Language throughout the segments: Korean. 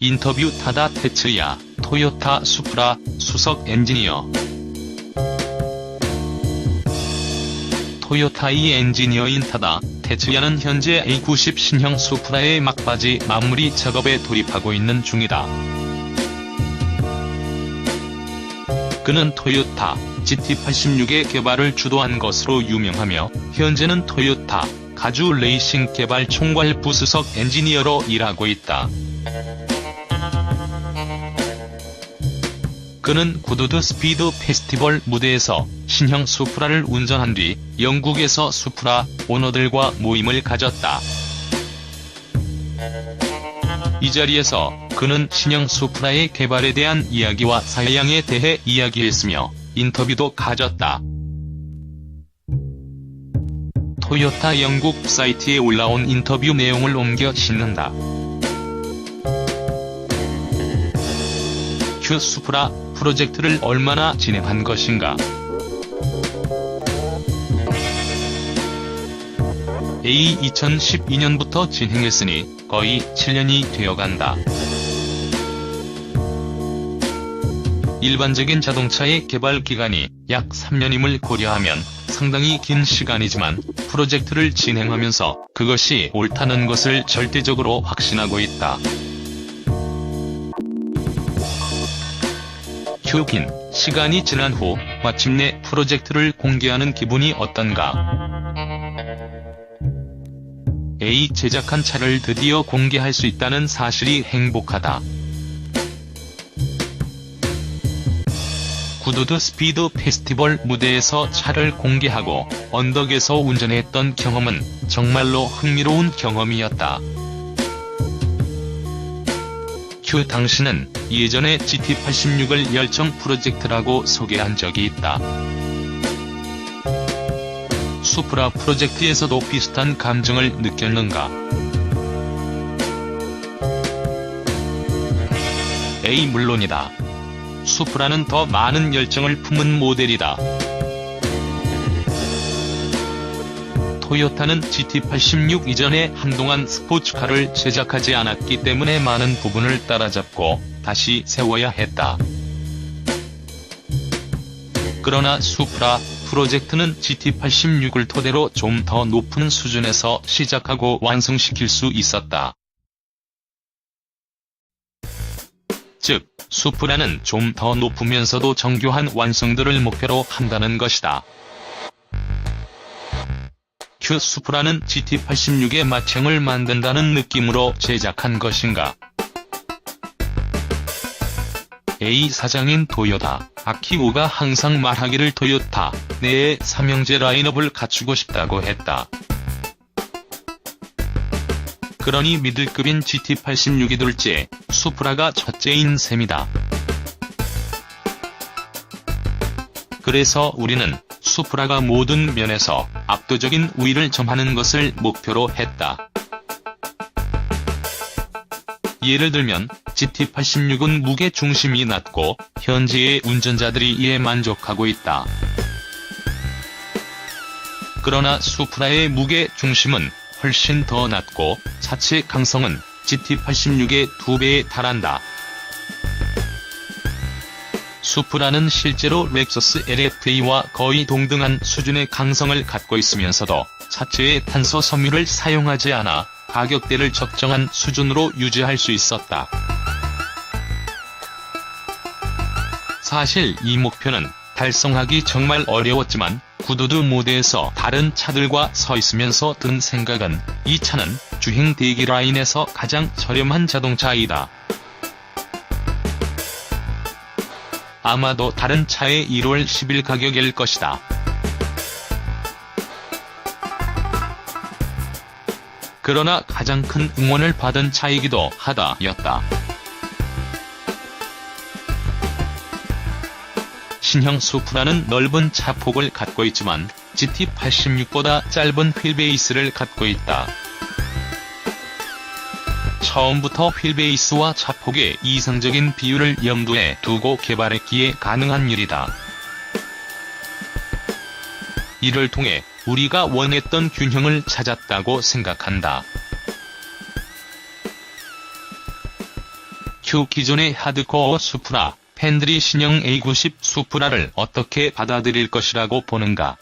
인터뷰 타다 테츠야, 토요타 수프라, 수석 엔지니어. 토요타의 엔지니어인 타다 테츠야는 현재 A90 신형 수프라의 막바지 마무리 작업에 돌입하고 있는 중이다. 그는 토요타 GT86의 개발을 주도한 것으로 유명하며 현재는 토요타 가주 레이싱 개발 총괄 부수석 엔지니어로 일하고 있다. 그는 구두드 스피드 페스티벌 무대에서 신형 수프라를 운전한 뒤 영국에서 수프라 오너들과 모임을 가졌다. 이 자리에서 그는 신형 수프라의 개발에 대한 이야기와 사양에 대해 이야기했으며 인터뷰도 가졌다. 토요타 영국 사이트에 올라온 인터뷰 내용을 옮겨 싣는다. 큐 수프라 프로젝트를 얼마나 진행한 것인가? A 2012년부터 진행했으니 거의 7년이 되어간다. 일반적인 자동차의 개발 기간이 약 3년임을 고려하면 상당히 긴 시간이지만 프로젝트를 진행하면서 그것이 옳다는 것을 절대적으로 확신하고 있다. 긴 시간이 지난 후 마침내 프로젝트를 공개하는 기분이 어떤가? A 제작한 차를 드디어 공개할 수 있다는 사실이 행복하다. 구두드 스피드 페스티벌 무대에서 차를 공개하고 언덕에서 운전했던 경험은 정말로 흥미로운 경험이었다. 큐 당신은 예전에 GT86을 열정 프로젝트라고 소개한 적이 있다. 수프라 프로젝트에서도 비슷한 감정을 느꼈는가? A 물론이다. 수프라는 더 많은 열정을 품은 모델이다. 토요타는 GT86 이전에 한동안 스포츠카를 제작하지 않았기 때문에 많은 부분을 따라잡고 다시 세워야 했다. 그러나 수프라 프로젝트는 GT86을 토대로 좀 더 높은 수준에서 시작하고 완성시킬 수 있었다. 즉, 수프라는 좀 더 높으면서도 정교한 완성도를 목표로 한다는 것이다. 큐 수프라는 GT86의 맏형을 만든다는 느낌으로 제작한 것인가? A 사장인 토요타 아키오가 항상 말하기를 토요타 내의 삼형제 라인업을 갖추고 싶다고 했다. 그러니 미들급인 GT86이 둘째, 수프라가 첫째인 셈이다. 그래서 우리는 수프라가 모든 면에서 압도적인 우위를 점하는 것을 목표로 했다. 예를 들면 GT86은 무게 중심이 낮고 현재의 운전자들이 이에 만족하고 있다. 그러나 수프라의 무게 중심은 훨씬 더 낮고 차체 강성은 GT86의 2배에 달한다. 수프라는 실제로 렉서스 LFA와 거의 동등한 수준의 강성을 갖고 있으면서도 차체의 탄소 섬유를 사용하지 않아 가격대를 적정한 수준으로 유지할 수 있었다. 사실 이 목표는 달성하기 정말 어려웠지만 구두드 무대에서 다른 차들과 서 있으면서 든 생각은 이 차는 주행 대기 라인에서 가장 저렴한 자동차이다. 아마도 다른 차의 1월 10일 가격일 것이다. 그러나 가장 큰 응원을 받은 차이기도 하다 였다. 신형 수프라는 넓은 차폭을 갖고 있지만 GT86보다 짧은 휠베이스를 갖고 있다. 처음부터 휠베이스와 차폭의 이상적인 비율을 염두에 두고 개발했기에 가능한 일이다. 이를 통해 우리가 원했던 균형을 찾았다고 생각한다. Q 기존의 하드코어 수프라 팬들이 신형 A90 수프라를 어떻게 받아들일 것이라고 보는가?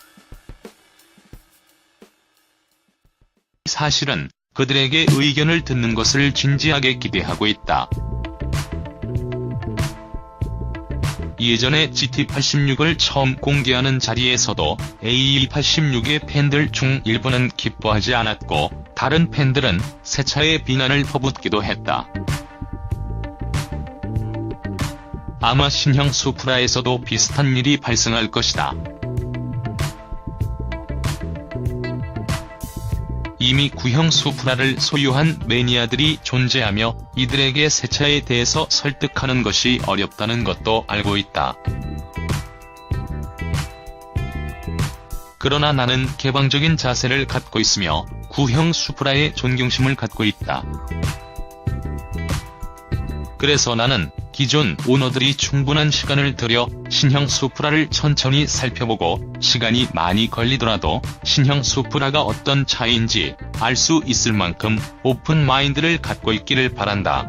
사실은 그들에게 의견을 듣는 것을 진지하게 기대하고 있다. 예전에 GT86을 처음 공개하는 자리에서도 A86의 팬들 중 일부는 기뻐하지 않았고 다른 팬들은 새 차에 비난을 퍼붓기도 했다. 아마 신형 수프라에서도 비슷한 일이 발생할 것이다. 이미 구형 수프라를 소유한 매니아들이 존재하며 이들에게 새 차에 대해서 설득하는 것이 어렵다는 것도 알고 있다. 그러나 나는 개방적인 자세를 갖고 있으며 구형 수프라에 존경심을 갖고 있다. 그래서 나는 기존 오너들이 충분한 시간을 들여 신형 수프라를 천천히 살펴보고 시간이 많이 걸리더라도 신형 수프라가 어떤 차인지 알 수 있을 만큼 오픈 마인드를 갖고 있기를 바란다.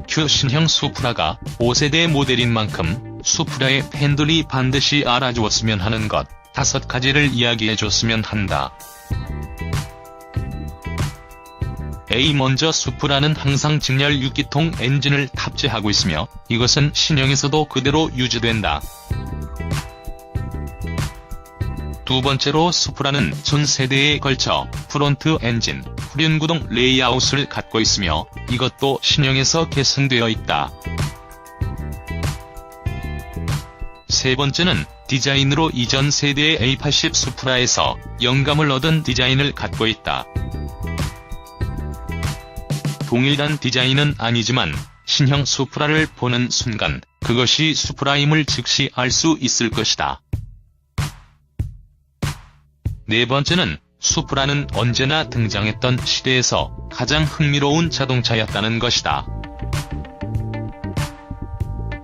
Q 신형 수프라가 5세대 모델인 만큼 수프라의 팬들이 반드시 알아주었으면 하는 것 5가지를 이야기해줬으면 한다. 먼저 수프라는 항상 직렬 6기통 엔진을 탑재하고 있으며 이것은 신형에서도 그대로 유지된다. 두 번째로 수프라는 전 세대에 걸쳐 프론트 엔진, 후륜구동 레이아웃을 갖고 있으며 이것도 신형에서 계승되어 있다. 세 번째는 디자인으로 이전 세대의 A80 수프라에서 영감을 얻은 디자인을 갖고 있다. 동일한 디자인은 아니지만 신형 수프라를 보는 순간 그것이 수프라임을 즉시 알 수 있을 것이다. 네 번째는 수프라는 언제나 등장했던 시대에서 가장 흥미로운 자동차였다는 것이다.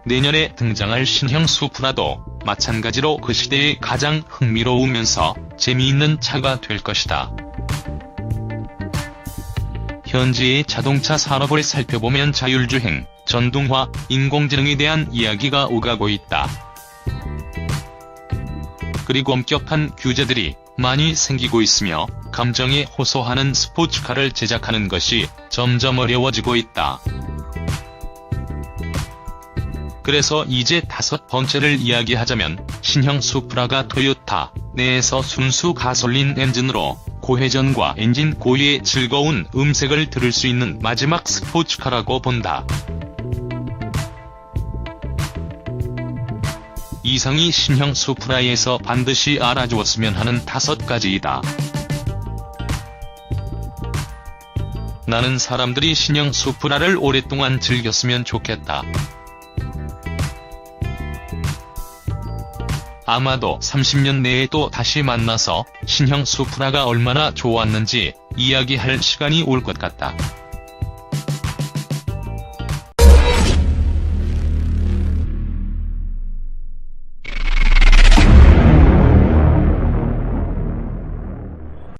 내년에 등장할 신형 수프라도 마찬가지로 그 시대에 가장 흥미로우면서 재미있는 차가 될 것이다. 현재의 자동차 산업을 살펴보면 자율주행, 전동화, 인공지능에 대한 이야기가 오가고 있다. 그리고 엄격한 규제들이 많이 생기고 있으며 감정에 호소하는 스포츠카를 제작하는 것이 점점 어려워지고 있다. 그래서 이제 5번째를 이야기하자면 신형 수프라가 토요타 내에서 순수 가솔린 엔진으로 고회전과 엔진 고유의 즐거운 음색을 들을 수 있는 마지막 스포츠카라고 본다. 이상이 신형 수프라에서 반드시 알아주었으면 하는 5가지이다. 나는 사람들이 신형 수프라를 오랫동안 즐겼으면 좋겠다. 아마도 30년 내에 또 다시 만나서 신형 수프라가 얼마나 좋았는지 이야기할 시간이 올 것 같다.